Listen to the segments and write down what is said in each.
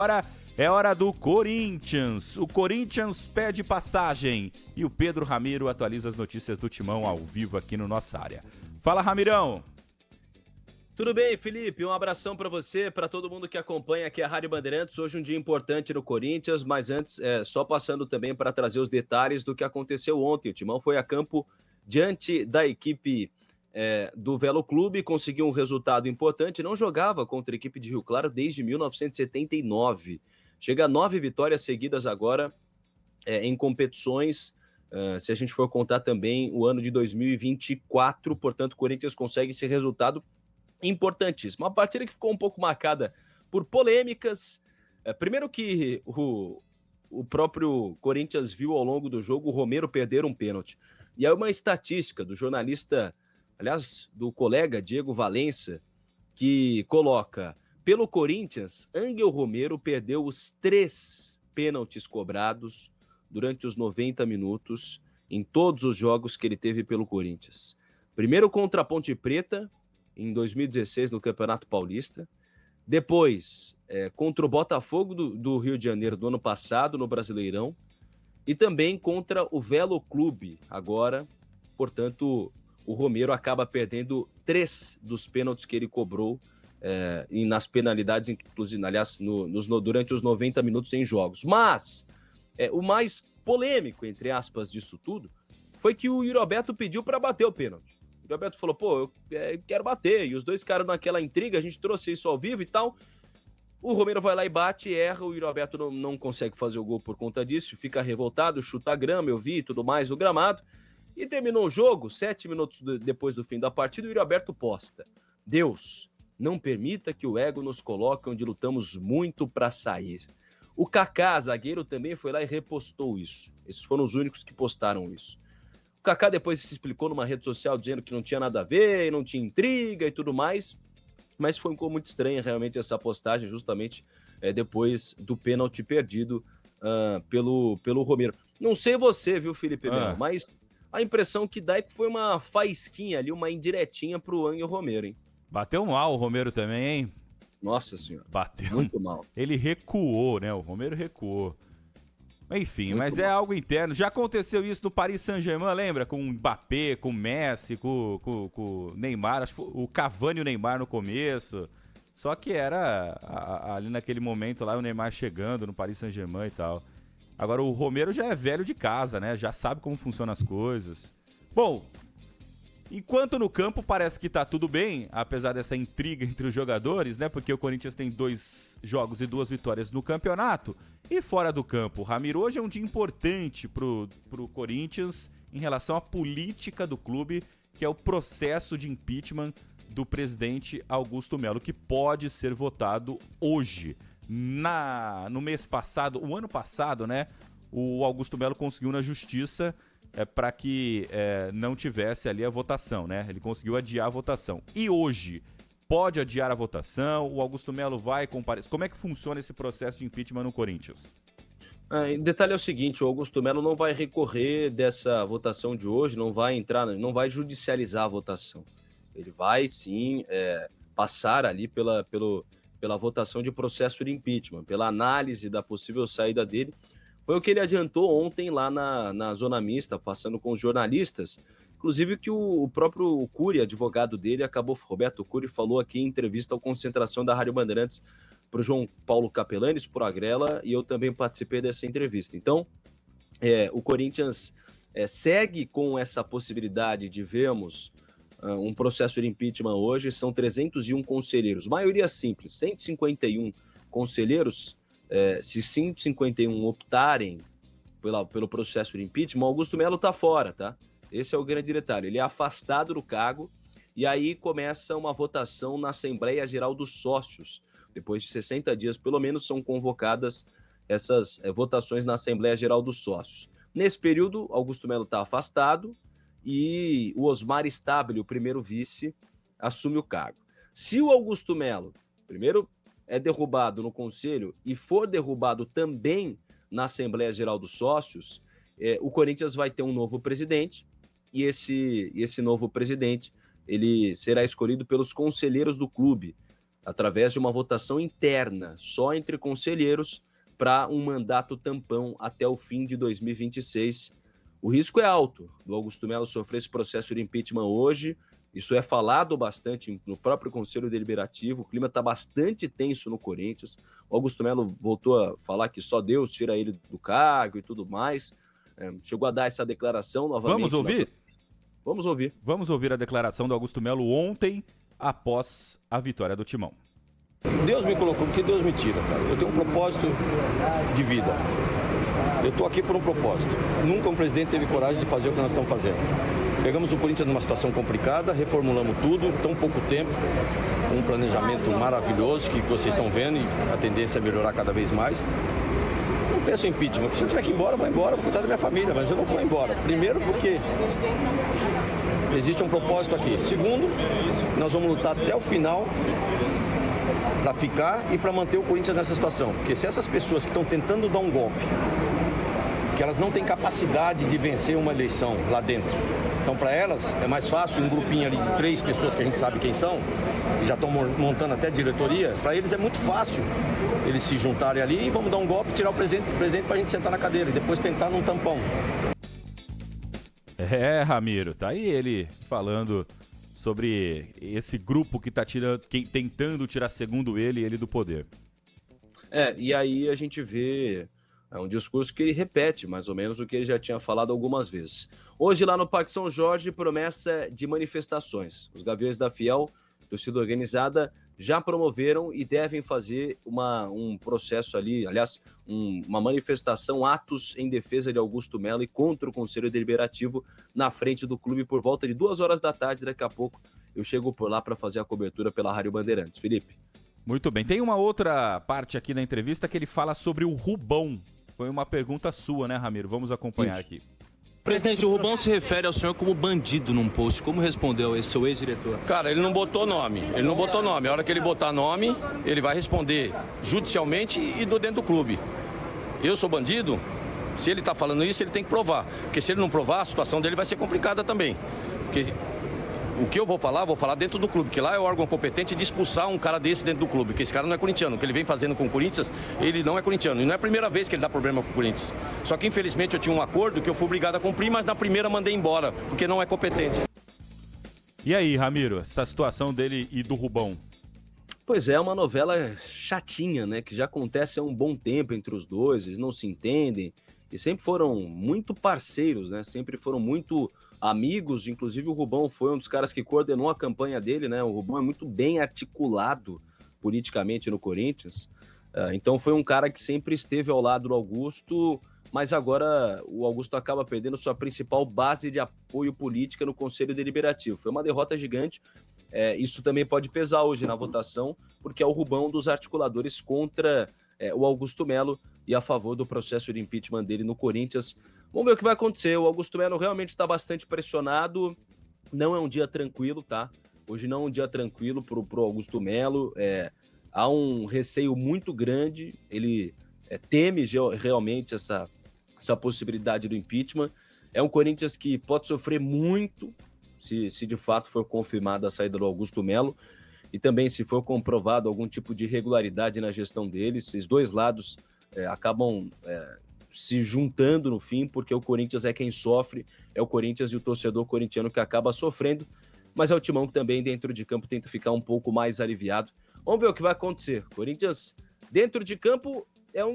Agora é hora do Corinthians. O Corinthians pede passagem e o Pedro Ramiro atualiza as notícias do Timão ao vivo aqui no Nossa Área. Fala, Ramirão! Tudo bem, Felipe? Um abração para você, para todo mundo que acompanha aqui a Rádio Bandeirantes. Hoje um dia importante no Corinthians, mas antes, só passando também para trazer os detalhes do que aconteceu ontem. O Timão foi a campo diante da equipe do Velo Clube, conseguiu um resultado importante, não jogava contra a equipe de Rio Claro desde 1979. Chega a 9 vitórias seguidas agora em competições, se a gente for contar também o ano de 2024, portanto o Corinthians consegue esse resultado importantíssimo. Uma partida que ficou um pouco marcada por polêmicas. Primeiro que o próprio Corinthians viu ao longo do jogo o Romero perder um pênalti. E aí uma estatística do jornalista, aliás, do colega Diego Valença, que coloca: pelo Corinthians, Ángel Romero perdeu os 3 pênaltis cobrados durante os 90 minutos em todos os jogos que ele teve pelo Corinthians. Primeiro contra a Ponte Preta, em 2016, no Campeonato Paulista. Depois, contra o Botafogo do Rio de Janeiro do ano passado, no Brasileirão. E também contra o Velo Clube, agora. Portanto, o Romero acaba perdendo 3 dos pênaltis que ele cobrou e nas penalidades, inclusive, aliás, durante os 90 minutos em jogos. Mas o mais polêmico, entre aspas, disso tudo, foi que o Yuri Alberto pediu para bater o pênalti. O Alberto falou, eu quero bater. E os dois caras naquela intriga, a gente trouxe isso ao vivo e tal. O Romero vai lá e bate, erra. O Yuri Alberto não consegue fazer o gol por conta disso, fica revoltado, chuta a grama, eu vi e tudo mais no gramado. E terminou o jogo, 7 minutos depois do fim da partida, o Yuri Alberto posta: Deus, não permita que o ego nos coloque onde lutamos muito para sair. O Kaká, zagueiro, também foi lá e repostou isso. Esses foram os únicos que postaram isso. O Kaká depois se explicou numa rede social dizendo que não tinha nada a ver, não tinha intriga e tudo mais, mas ficou muito estranha realmente essa postagem, justamente depois do pênalti perdido pelo Romero. Não sei você, viu, Felipe Melo, mas a impressão que dá é que foi uma faísquinha ali, uma indiretinha pro Ángel Romero, hein? Bateu mal o Romero também, hein? Nossa senhora. Bateu muito mal. Ele recuou, né? O Romero recuou. Enfim, muito mas mal. É algo interno. Já aconteceu isso no Paris Saint-Germain, lembra? Com o Mbappé, com o Messi, com o Neymar. Acho que o Cavani e o Neymar no começo. Só que era ali naquele momento lá, o Neymar chegando no Paris Saint-Germain e tal. Agora o Romero já é velho de casa, né? Já sabe como funcionam as coisas. Bom, enquanto no campo parece que tá tudo bem, apesar dessa intriga entre os jogadores, né? Porque o Corinthians tem 2 jogos e 2 vitórias no campeonato. E fora do campo, Ramiro, hoje é um dia importante pro Corinthians em relação à política do clube, que é o processo de impeachment do presidente Augusto Melo, que pode ser votado hoje. No mês passado, o ano passado, né? O Augusto Melo conseguiu na justiça para que não tivesse ali a votação, né? Ele conseguiu adiar a votação. E hoje, pode adiar a votação? O Augusto Melo vai comparecer? Como é que funciona esse processo de impeachment no Corinthians? O detalhe é o seguinte: o Augusto Melo não vai recorrer dessa votação de hoje, não vai judicializar a votação. Ele vai, sim, passar ali pela votação de processo de impeachment, pela análise da possível saída dele. Foi o que ele adiantou ontem lá na Zona Mista, passando com os jornalistas. Inclusive que o próprio Cury, advogado dele, Roberto Cury, falou aqui em entrevista ao Concentração da Rádio Bandeirantes para o João Paulo Capelanes, por Agrela, e eu também participei dessa entrevista. Então, o Corinthians segue com essa possibilidade de vermos um processo de impeachment hoje. São 301 conselheiros, maioria simples, 151 conselheiros. Se 151 optarem pelo processo de impeachment, Augusto Melo está fora, tá? Esse é o grande detalhe. Ele é afastado do cargo e aí começa uma votação na Assembleia Geral dos Sócios. Depois de 60 dias, pelo menos, são convocadas essas votações na Assembleia Geral dos Sócios. Nesse período, Augusto Melo está afastado e o Osmar Stabile, o primeiro vice, assume o cargo. Se o Augusto Melo, primeiro, é derrubado no Conselho e for derrubado também na Assembleia Geral dos Sócios, o Corinthians vai ter um novo presidente e esse novo presidente ele será escolhido pelos conselheiros do clube. através de uma votação interna, só entre conselheiros, para um mandato tampão até o fim de 2026. O risco é alto do Augusto Melo sofrer esse processo de impeachment hoje. Isso é falado bastante no próprio Conselho Deliberativo. O clima está bastante tenso no Corinthians. O Augusto Melo voltou a falar que só Deus tira ele do cargo e tudo mais. Chegou a dar essa declaração novamente. Vamos ouvir? Vamos ouvir. Vamos ouvir a declaração do Augusto Melo ontem, após a vitória do Timão. Deus me colocou, porque Deus me tira, cara. Eu tenho um propósito de vida. Eu estou aqui por um propósito. Nunca um presidente teve coragem de fazer o que nós estamos fazendo. Pegamos o Corinthians numa situação complicada, reformulamos tudo em tão pouco tempo, um planejamento maravilhoso que vocês estão vendo e a tendência é melhorar cada vez mais. Não penso em impeachment, porque se eu tiver que ir embora, vou embora, vou cuidar da minha família, mas eu não vou embora. Primeiro porque existe um propósito aqui. Segundo, nós vamos lutar até o final para ficar e para manter o Corinthians nessa situação. Porque se essas pessoas que estão tentando dar um golpe, que elas não têm capacidade de vencer uma eleição lá dentro, então para elas é mais fácil um grupinho ali de 3 pessoas que a gente sabe quem são, que já estão montando até diretoria, para eles é muito fácil eles se juntarem ali e vamos dar um golpe, tirar o presidente para a gente sentar na cadeira e depois tentar num tampão. Ramiro, tá aí ele falando sobre esse grupo que está tentando tirar, segundo ele do poder. E aí a gente vê um discurso que ele repete mais ou menos o que ele já tinha falado algumas vezes. Hoje lá no Parque São Jorge, promessa de manifestações. Os Gaviões da Fiel, torcida organizada, já promoveram e devem fazer um processo ali, aliás, uma manifestação, atos em defesa de Augusto Melo e contra o Conselho Deliberativo na frente do clube por volta de 2h da tarde. Daqui a pouco eu chego por lá para fazer a cobertura pela Rádio Bandeirantes. Felipe. Muito bem. Tem uma outra parte aqui na entrevista que ele fala sobre o Rubão. Foi uma pergunta sua, né, Ramiro? Vamos acompanhar aqui. Presidente, o Rubão se refere ao senhor como bandido num post. Como respondeu esse seu ex-diretor? Cara, ele não botou nome. A hora que ele botar nome, ele vai responder judicialmente e dentro do clube. Eu sou bandido? Se ele está falando isso, ele tem que provar. Porque se ele não provar, a situação dele vai ser complicada também. Porque o que eu vou falar dentro do clube, que lá é o órgão competente de expulsar um cara desse dentro do clube, porque esse cara não é corintiano. O que ele vem fazendo com o Corinthians, ele não é corintiano. E não é a primeira vez que ele dá problema pro Corinthians. Só que, infelizmente, eu tinha um acordo que eu fui obrigado a cumprir, mas na primeira mandei embora, porque não é competente. E aí, Ramiro, essa situação dele e do Rubão? Pois é, uma novela chatinha, né? Que já acontece há um bom tempo entre os dois, eles não se entendem e sempre foram muito parceiros, né? Sempre foram muito amigos. Inclusive o Rubão foi um dos caras que coordenou a campanha dele, né? O Rubão é muito bem articulado politicamente no Corinthians, então foi um cara que sempre esteve ao lado do Augusto, mas agora o Augusto acaba perdendo sua principal base de apoio política no Conselho Deliberativo. Foi uma derrota gigante. Isso também pode pesar hoje na votação, porque é o Rubão dos articuladores contra o Augusto Melo e a favor do processo de impeachment dele no Corinthians. Vamos ver o que vai acontecer. O Augusto Melo realmente está bastante pressionado. Não é um dia tranquilo, tá? Hoje não é um dia tranquilo pro Augusto Melo. Há um receio muito grande. Ele teme realmente essa possibilidade do impeachment. É um Corinthians que pode sofrer muito se de fato for confirmada a saída do Augusto Melo. E também se for comprovado algum tipo de irregularidade na gestão dele. Esses dois lados acabam se juntando no fim, porque o Corinthians é quem sofre, é o Corinthians e o torcedor corintiano que acaba sofrendo, mas é o Timão que também dentro de campo tenta ficar um pouco mais aliviado. Vamos ver o que vai acontecer. Corinthians dentro de campo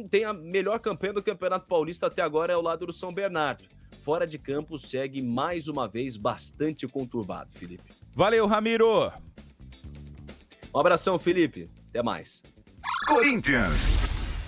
tem a melhor campanha do Campeonato Paulista até agora, é ao lado do São Bernardo. Fora de campo segue mais uma vez bastante conturbado, Felipe. Valeu, Ramiro! Um abração, Felipe. Até mais. Corinthians.